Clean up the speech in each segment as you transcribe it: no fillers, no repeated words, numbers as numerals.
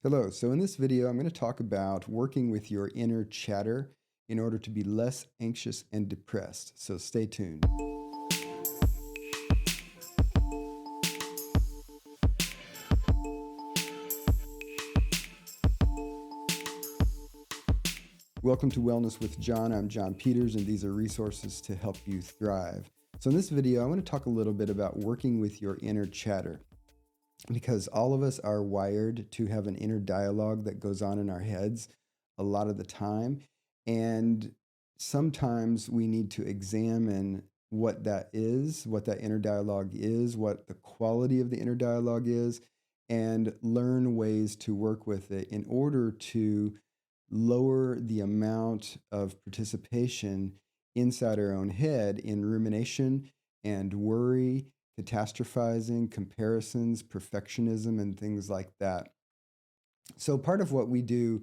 Hello. So in this video, I'm going to talk about working with your inner chatter in order to be less anxious and depressed. So stay tuned. Welcome to Wellness with John. I'm John Peters, and these are resources to help you thrive. So in this video, I want to talk a little bit about working with your inner chatter because all of us are wired to have an inner dialogue that goes on in our heads a lot of the time. And sometimes we need to examine what that is, what that inner dialogue is, what the quality of the inner dialogue is, and learn ways to work with it in order to lower the amount of participation inside our own head in rumination and worry, catastrophizing, comparisons, perfectionism, and things like that. So, part of what we do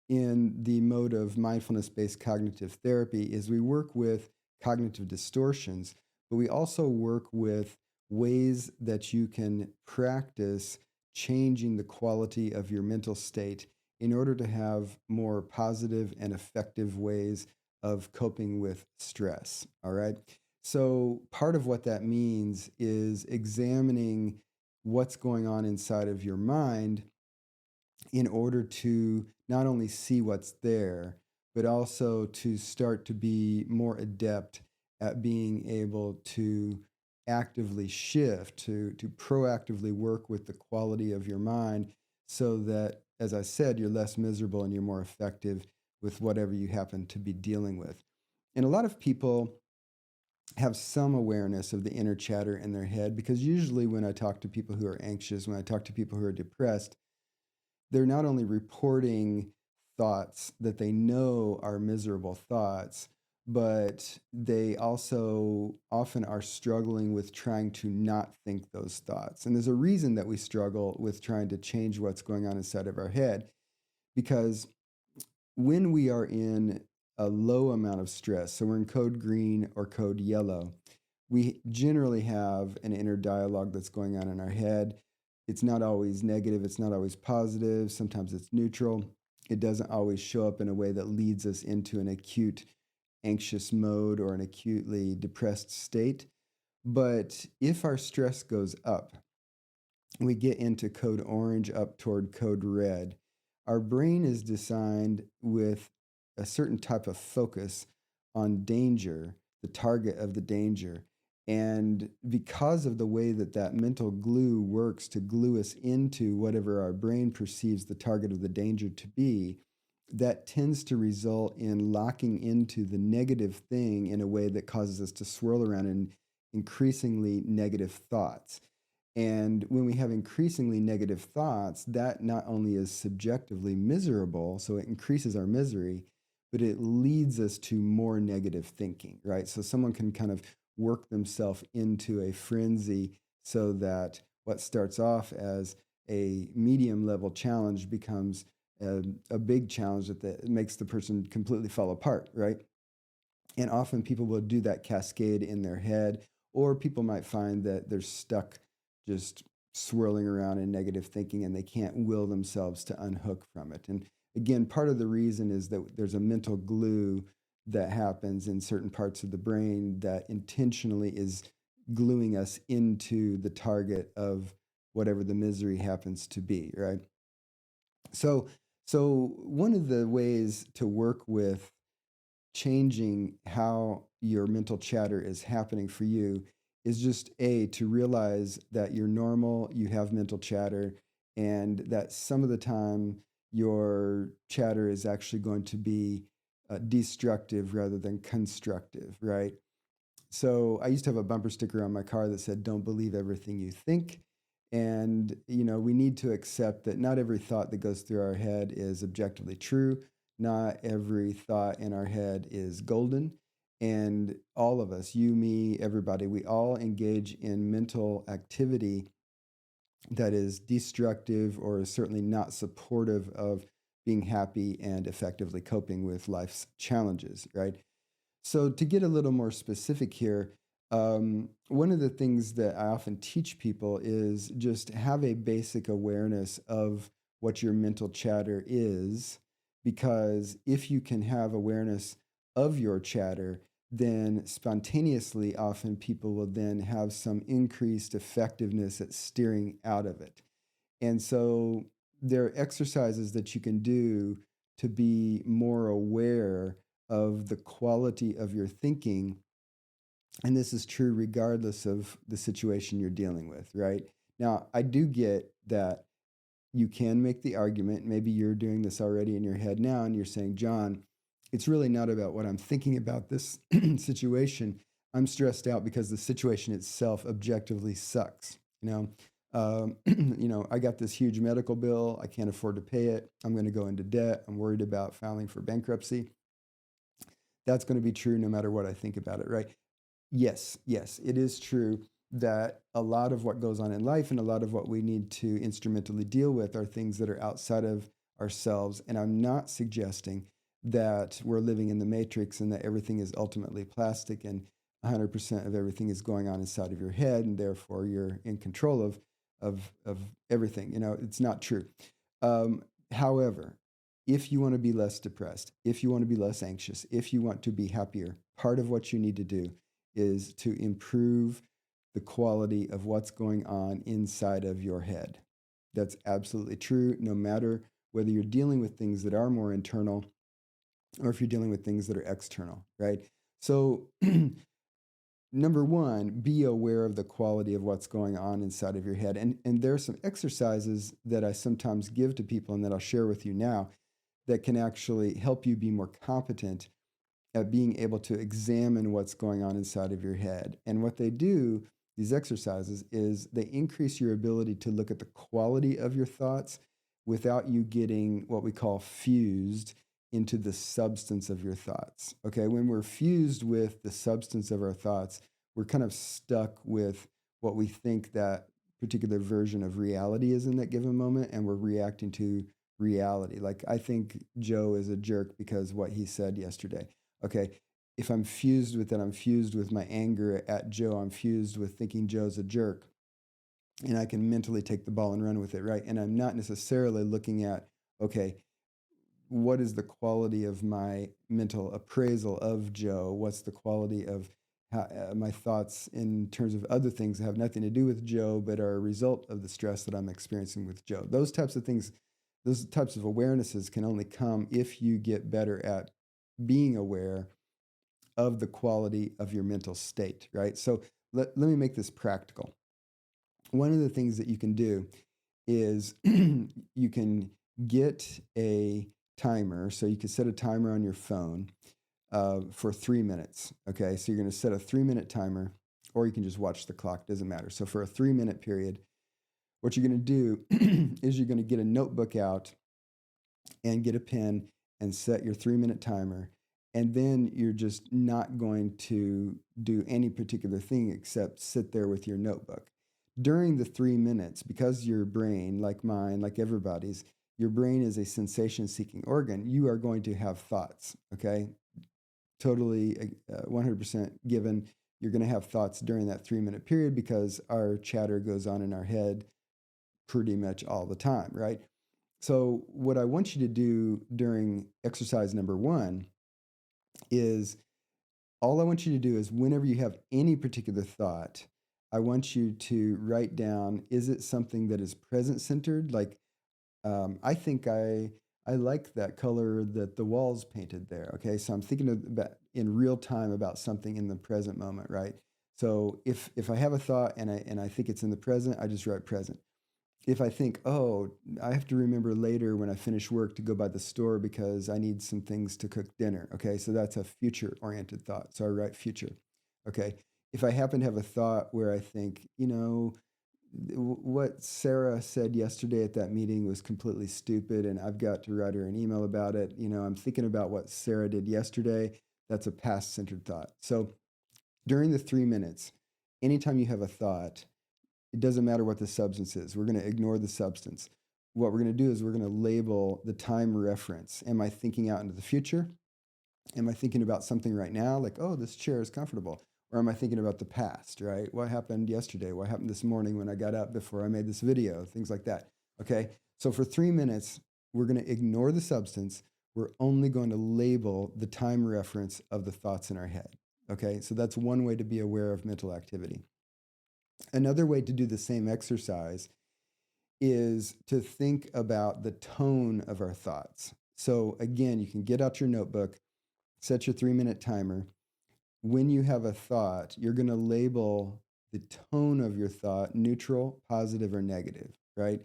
in the mode of mindfulness based cognitive therapy is we work with cognitive distortions, but we also work with ways that you can practice changing the quality of your mental state in order to have more positive and effective ways of coping with stress. All right. So, part of what that means is examining what's going on inside of your mind in order to not only see what's there, but also to start to be more adept at being able to actively shift, to proactively work with the quality of your mind so that, as I said, you're less miserable and you're more effective with whatever you happen to be dealing with. And a lot of people have some awareness of the inner chatter in their head because usually when I talk to people who are anxious, when I talk to people who are depressed, they're not only reporting thoughts that they know are miserable thoughts, but they also often are struggling with trying to not think those thoughts. And there's a reason that we struggle with trying to change what's going on inside of our head, because when we are in a low amount of stress, so we're in code green or code yellow, we generally have an inner dialogue that's going on in our head. It's not always negative, it's not always positive, sometimes it's neutral. It doesn't always show up in a way that leads us into an acute anxious mode or an acutely depressed state. But if our stress goes up, we get into code orange up toward code red. Our brain is designed with a certain type of focus on danger, the target of the danger. And because of the way that that mental glue works to glue us into whatever our brain perceives the target of the danger to be, that tends to result in locking into the negative thing in a way that causes us to swirl around in increasingly negative thoughts. And when we have increasingly negative thoughts, that not only is subjectively miserable, so it increases our misery, but it leads us to more negative thinking, right? So someone can kind of work themselves into a frenzy so that what starts off as a medium level challenge becomes a big challenge that makes the person completely fall apart, right? And often people will do that cascade in their head, or people might find that they're stuck just swirling around in negative thinking and they can't will themselves to unhook from it. And again, part of the reason is that there's a mental glue that happens in certain parts of the brain that intentionally is gluing us into the target of whatever the misery happens to be, right? So, so one of the ways to work with changing how your mental chatter is happening for you is just to realize that you're normal, you have mental chatter, and that some of the time your chatter is actually going to be destructive rather than constructive, right? So I used to have a bumper sticker on my car that said, "Don't believe everything you think." And, we need to accept that not every thought that goes through our head is objectively true. Not every thought in our head is golden. And all of us, you, me, everybody, we all engage in mental activity that is destructive or is certainly not supportive of being happy and effectively coping with life's challenges, right? So, to get a little more specific here, one of the things that I often teach people is just have a basic awareness of what your mental chatter is, because if you can have awareness of your chatter, then spontaneously, often people will then have some increased effectiveness at steering out of it. And so there are exercises that you can do to be more aware of the quality of your thinking. And this is true regardless of the situation you're dealing with, right? Now, I do get that you can make the argument, maybe you're doing this already in your head now, and you're saying, John, it's really not about what I'm thinking about this situation. I'm stressed out because the situation itself objectively sucks. I got this huge medical bill. I can't afford to pay it. I'm going to go into debt. I'm worried about filing for bankruptcy. That's going to be true no matter what I think about it, right? Yes, yes, it is true that a lot of what goes on in life and a lot of what we need to instrumentally deal with are things that are outside of ourselves. And I'm not suggesting that we're living in the matrix and that everything is ultimately plastic and 100% of everything is going on inside of your head, and therefore you're in control of everything. It's not true. However, if you want to be less depressed, if you want to be less anxious, if you want to be happier, part of what you need to do is to improve the quality of what's going on inside of your head. That's absolutely true, no matter whether you're dealing with things that are more internal or if you're dealing with things that are external, right? So, number one, be aware of the quality of what's going on inside of your head. And there are some exercises that I sometimes give to people and that I'll share with you now that can actually help you be more competent at being able to examine what's going on inside of your head. And what they do, these exercises, is they increase your ability to look at the quality of your thoughts without you getting what we call fused into the substance of your thoughts. Okay, when we're fused with the substance of our thoughts, we're kind of stuck with what we think that particular version of reality is in that given moment, and we're reacting to reality. Like, I think Joe is a jerk because what he said yesterday. Okay, if I'm fused with it, I'm fused with my anger at Joe. I'm fused with thinking Joe's a jerk. And I can mentally take the ball and run with it, right? And I'm not necessarily looking at, okay, what is the quality of my mental appraisal of Joe? What's the quality of my thoughts in terms of other things that have nothing to do with Joe, but are a result of the stress that I'm experiencing with Joe? Those types of things, those types of awarenesses can only come if you get better at being aware of the quality of your mental state, right? So let me make this practical. One of the things that you can do is you can get a timer. So you can set a timer on your phone for 3 minutes. Okay, so you're going to set a 3-minute timer, or you can just watch the clock, doesn't matter. So for a 3-minute period, what you're going to do is you're going to get a notebook out and get a pen and set your 3-minute timer. And then you're just not going to do any particular thing except sit there with your notebook. During the 3 minutes, because your brain, like mine, like everybody's, your brain is a sensation seeking organ, you are going to have thoughts, okay? Totally 100% given. You're going to have thoughts during that 3-minute period because our chatter goes on in our head pretty much all the time, right? So, what I want you to do during exercise number 1 is, all I want you to do is, whenever you have any particular thought, I want you to write down, is it something that is present centered? Like, I think I like that color that the walls painted there. Okay, so I'm thinking about in real time about something in the present moment, right? So if I have a thought and I think it's in the present, I just write present. If I think, oh, I have to remember later when I finish work to go by the store because I need some things to cook dinner. Okay, so that's a future oriented thought. So I write future. Okay, if I happen to have a thought where I think, what Sarah said yesterday at that meeting was completely stupid and I've got to write her an email about it. I'm thinking about what Sarah did yesterday. That's a past centered thought. So during the 3 minutes, anytime you have a thought, it doesn't matter what the substance is. We're going to ignore the substance. What we're going to do is we're going to label the time reference. Am I thinking out into the future? Am I thinking about something right now? Like, oh, this chair is comfortable. Or am I thinking about the past, right? What happened yesterday? What happened this morning when I got up before I made this video? Things like that. Okay. So for 3 minutes, we're going to ignore the substance. We're only going to label the time reference of the thoughts in our head. Okay, so that's one way to be aware of mental activity. Another way to do the same exercise is to think about the tone of our thoughts. So again, you can get out your notebook, set your 3 minute timer. When you have a thought, you're going to label the tone of your thought neutral, positive, or negative, right?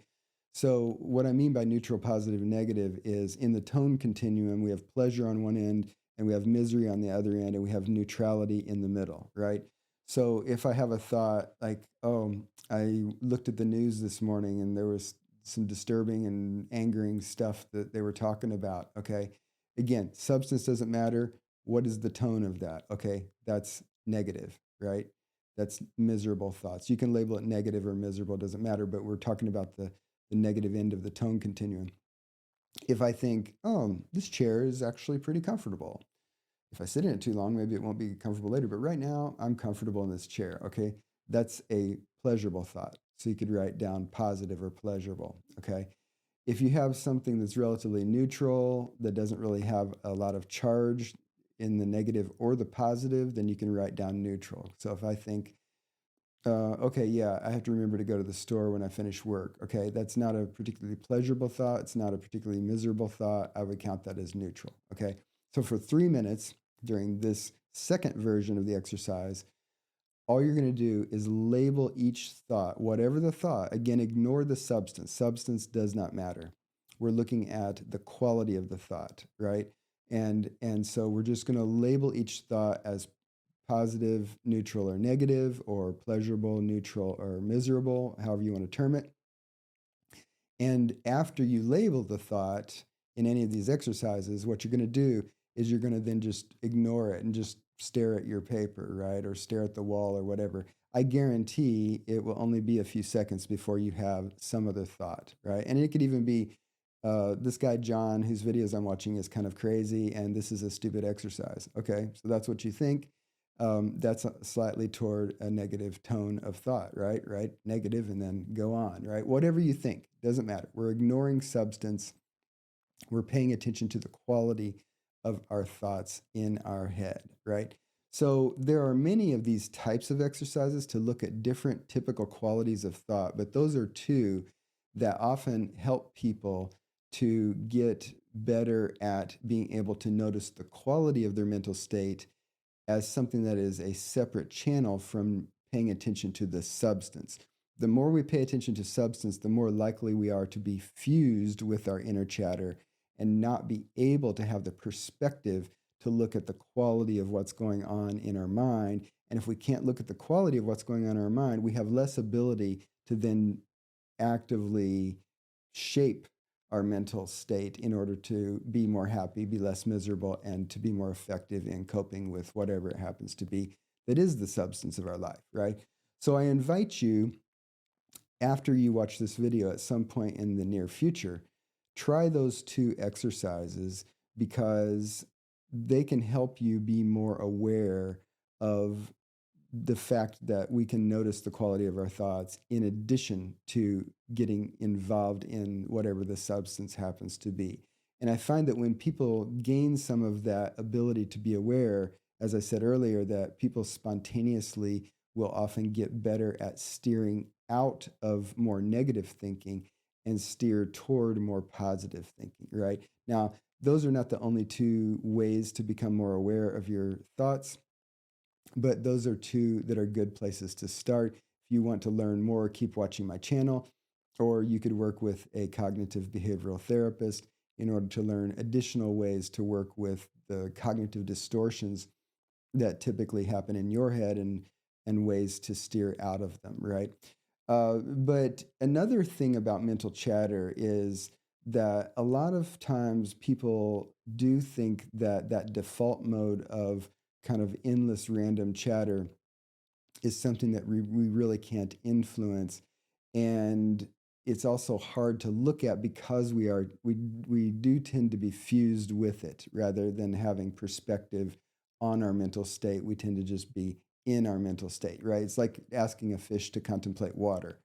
So, what I mean by neutral, positive, and negative is in the tone continuum, we have pleasure on one end and we have misery on the other end, and we have neutrality in the middle, right? So, if I have a thought like, oh, I looked at the news this morning and there was some disturbing and angering stuff that they were talking about, okay? Again, substance doesn't matter. What is the tone of that? Okay, that's negative, right? That's miserable thoughts. You can label it negative or miserable, doesn't matter, but we're talking about the negative end of the tone continuum. If I think, oh, this chair is actually pretty comfortable. If I sit in it too long, maybe it won't be comfortable later, but right now I'm comfortable in this chair. Okay, that's a pleasurable thought. So you could write down positive or pleasurable. Okay, if you have something that's relatively neutral, that doesn't really have a lot of charge in the negative or the positive, then you can write down neutral. So if I think, okay, yeah, I have to remember to go to the store when I finish work. Okay, that's not a particularly pleasurable thought. It's not a particularly miserable thought. I would count that as neutral. Okay, so for 3 minutes during this second version of the exercise, all you're going to do is label each thought, whatever the thought. Again, ignore the substance. Substance does not matter. We're looking at the quality of the thought, right? And so we're just going to label each thought as positive, neutral, or negative, or pleasurable, neutral, or miserable, however you want to term it. And after you label the thought in any of these exercises, what you're going to do is you're going to then just ignore it and just stare at your paper, right? Or stare at the wall or whatever. I guarantee it will only be a few seconds before you have some other thought, right? And it could even be this guy, John, whose videos I'm watching is kind of crazy, and this is a stupid exercise. Okay, so that's what you think. That's slightly toward a negative tone of thought, right? Right? Negative, and then go on, right? Whatever you think, doesn't matter. We're ignoring substance. We're paying attention to the quality of our thoughts in our head, right? So there are many of these types of exercises to look at different typical qualities of thought, but those are two that often help people to get better at being able to notice the quality of their mental state as something that is a separate channel from paying attention to the substance. The more we pay attention to substance, the more likely we are to be fused with our inner chatter and not be able to have the perspective to look at the quality of what's going on in our mind. And if we can't look at the quality of what's going on in our mind, we have less ability to then actively shape our mental state in order to be more happy, be less miserable, and to be more effective in coping with whatever it happens to be that is the substance of our life, right? So I invite you, after you watch this video at some point in the near future, try those two exercises because they can help you be more aware of the fact that we can notice the quality of our thoughts in addition to getting involved in whatever the substance happens to be. And I find that when people gain some of that ability to be aware, as I said earlier, that people spontaneously will often get better at steering out of more negative thinking and steer toward more positive thinking, right? Now, those are not the only two ways to become more aware of your thoughts, but those are two that are good places to start. If you want to learn more, keep watching my channel, or you could work with a cognitive behavioral therapist in order to learn additional ways to work with the cognitive distortions that typically happen in your head and ways to steer out of them, right? But another thing about mental chatter is that a lot of times people do think that that default mode of kind of endless random chatter is something that we really can't influence. And it's also hard to look at because we do tend to be fused with it rather than having perspective on our mental state. We tend to just be in our mental state, right? It's like asking a fish to contemplate water.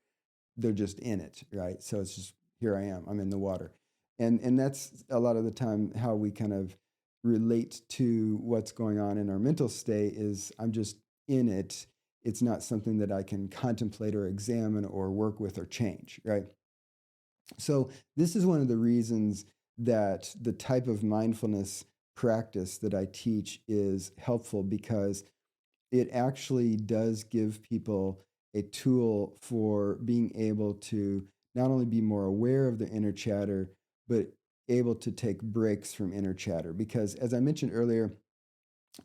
They're just in it, right? So it's just here I am, I'm in the water. And that's a lot of the time how we kind of relate to what's going on in our mental state is I'm just in it. It's not something that I can contemplate or examine or work with or change, right? So this is one of the reasons that the type of mindfulness practice that I teach is helpful, because it actually does give people a tool for being able to not only be more aware of their inner chatter, but able to take breaks from inner chatter. Because as I mentioned earlier,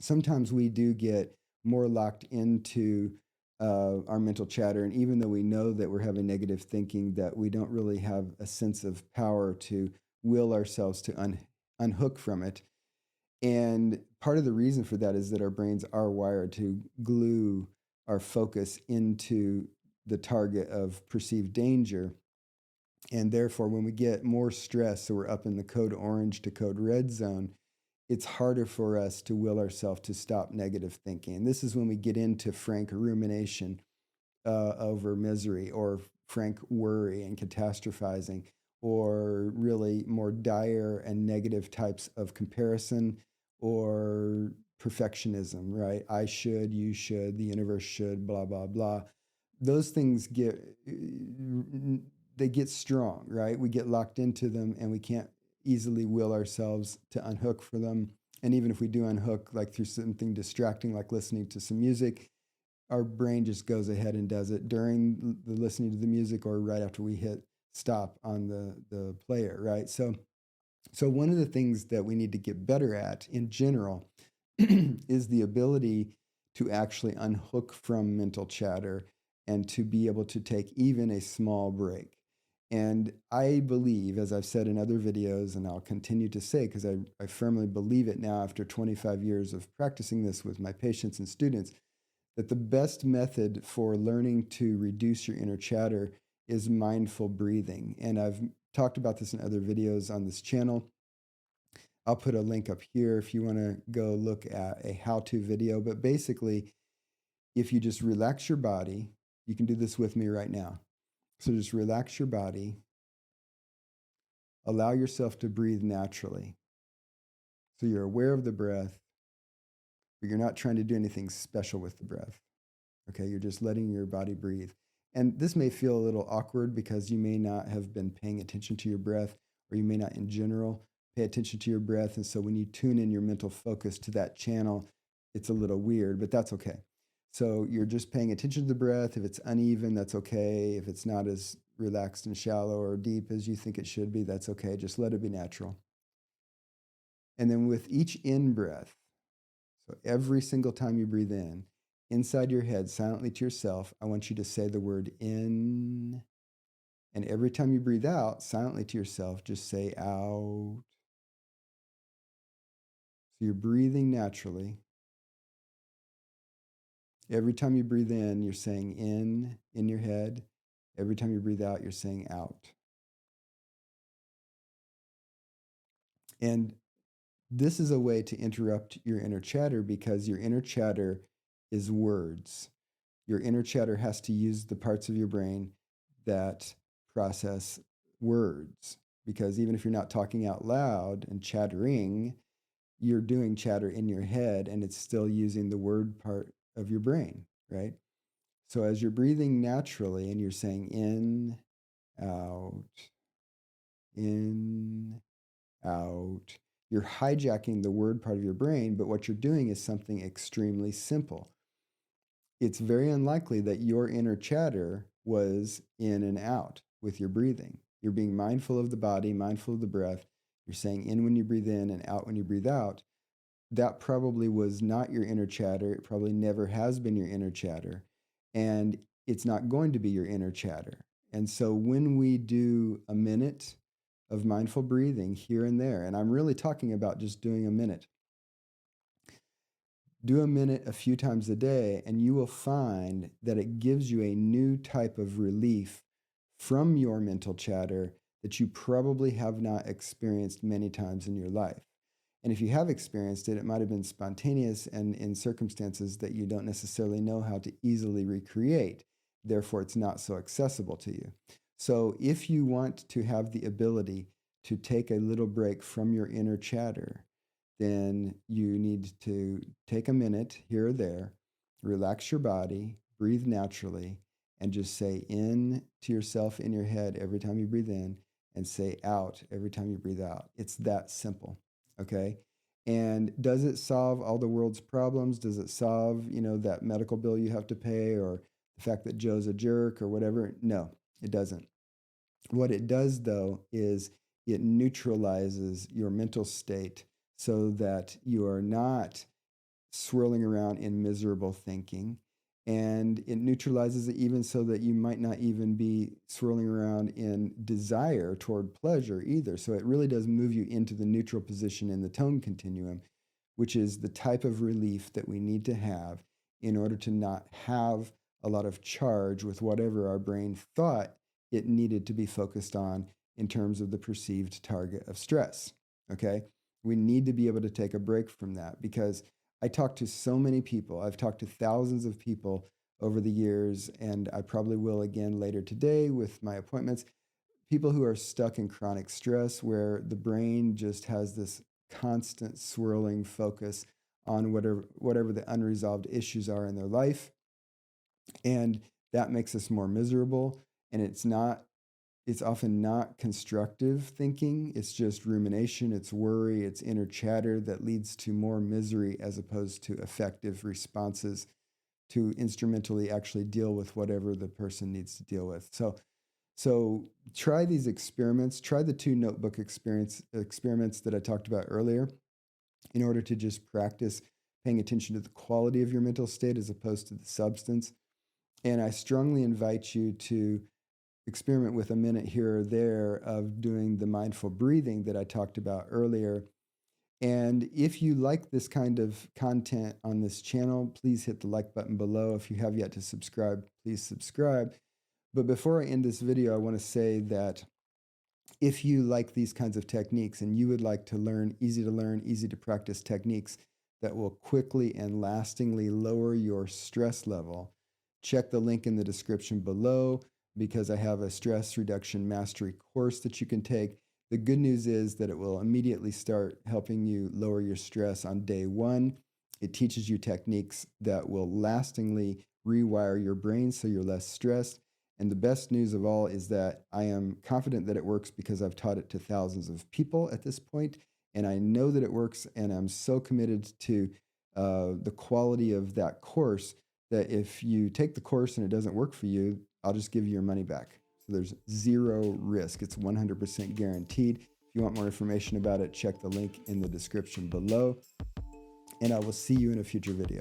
sometimes we do get more locked into our mental chatter. And even though we know that we're having negative thinking, that we don't really have a sense of power to will ourselves to unhook from it. And part of the reason for that is that our brains are wired to glue our focus into the target of perceived danger. And therefore, when we get more stress, so we're up in the code orange to code red zone, it's harder for us to will ourselves to stop negative thinking. And this is when we get into frank rumination over misery, or frank worry and catastrophizing, or really more dire and negative types of comparison or perfectionism, right? I should, you should, the universe should, blah, blah, blah. Those things they get strong, right? We get locked into them and we can't easily will ourselves to unhook for them. And even if we do unhook, like through something distracting, like listening to some music, our brain just goes ahead and does it during the listening to the music or right after we hit stop on the player, right? So one of the things that we need to get better at in general is the ability to actually unhook from mental chatter and to be able to take even a small break. And I believe, as I've said in other videos, and I'll continue to say, because I firmly believe it now after 25 years of practicing this with my patients and students, that the best method for learning to reduce your inner chatter is mindful breathing. And I've talked about this in other videos on this channel. I'll put a link up here if you want to go look at a how-to video. But basically, if you just relax your body, you can do this with me right now. So just relax your body. Allow yourself to breathe naturally. So you're aware of the breath, but you're not trying to do anything special with the breath. Okay, you're just letting your body breathe. And this may feel a little awkward because you may not have been paying attention to your breath, or you may not in general pay attention to your breath. And so when you tune in your mental focus to that channel, it's a little weird, but that's okay. So you're just paying attention to the breath. If it's uneven, that's okay. If it's not as relaxed and shallow or deep as you think it should be, that's okay. Just let it be natural. And then with each in-breath, so every single time you breathe in, inside your head, silently to yourself, I want you to say the word in. And every time you breathe out, silently to yourself, just say out. So you're breathing naturally. Every time you breathe in, you're saying in your head. Every time you breathe out, you're saying out. And this is a way to interrupt your inner chatter, because your inner chatter is words. Your inner chatter has to use the parts of your brain that process words, because even if you're not talking out loud and chattering, you're doing chatter in your head and it's still using the word part of your brain, right? So as you're breathing naturally and you're saying out, in, out, you're hijacking the word part of your brain, but what you're doing is something extremely simple. It's very unlikely that your inner chatter was in and out with your breathing. You're being mindful of the body, mindful of the breath. You're saying in when you breathe in and out when you breathe out. That probably was not your inner chatter. It probably never has been your inner chatter. And it's not going to be your inner chatter. And so when we do a minute of mindful breathing here and there, and I'm really talking about just doing a minute, do a minute a few times a day, and you will find that it gives you a new type of relief from your mental chatter that you probably have not experienced many times in your life. And if you have experienced it, it might have been spontaneous and in circumstances that you don't necessarily know how to easily recreate. Therefore, it's not so accessible to you. So if you want to have the ability to take a little break from your inner chatter, then you need to take a minute here or there, relax your body, breathe naturally, and just say in to yourself in your head every time you breathe in and say out every time you breathe out. It's that simple. Okay. And does it solve all the world's problems? Does it solve, that medical bill you have to pay or the fact that Joe's a jerk or whatever? No, it doesn't. What it does, though, is it neutralizes your mental state so that you are not swirling around in miserable thinking. And it neutralizes it even so that you might not even be swirling around in desire toward pleasure either. So it really does move you into the neutral position in the tone continuum, which is the type of relief that we need to have in order to not have a lot of charge with whatever our brain thought it needed to be focused on in terms of the perceived target of stress. Okay. We need to be able to take a break from that because I talk to so many people. I've talked to thousands of people over the years, and I probably will again later today with my appointments. People who are stuck in chronic stress where the brain just has this constant swirling focus on whatever the unresolved issues are in their life. And that makes us more miserable. And it's often not constructive thinking. It's just rumination, it's worry, it's inner chatter that leads to more misery as opposed to effective responses to instrumentally actually deal with whatever the person needs to deal with. So try these experiments. Try the 2 notebook experiments that I talked about earlier in order to just practice paying attention to the quality of your mental state as opposed to the substance. And I strongly invite you to experiment with a minute here or there of doing the mindful breathing that I talked about earlier. And if you like this kind of content on this channel, please hit the like button below. If you have yet to subscribe, please subscribe. But before I end this video, I want to say that if you like these kinds of techniques and you would like to learn, easy to practice techniques that will quickly and lastingly lower your stress level, check the link in the description below because I have a stress reduction mastery course that you can take. The good news is that it will immediately start helping you lower your stress on day 1. It teaches you techniques that will lastingly rewire your brain so you're less stressed. And the best news of all is that I am confident that it works because I've taught it to thousands of people at this point, and I know that it works, and I'm so committed to the quality of that course that if you take the course and it doesn't work for you, I'll just give you your money back. So there's zero risk. It's 100% guaranteed. If you want more information about it, check the link in the description below, and I will see you in a future video.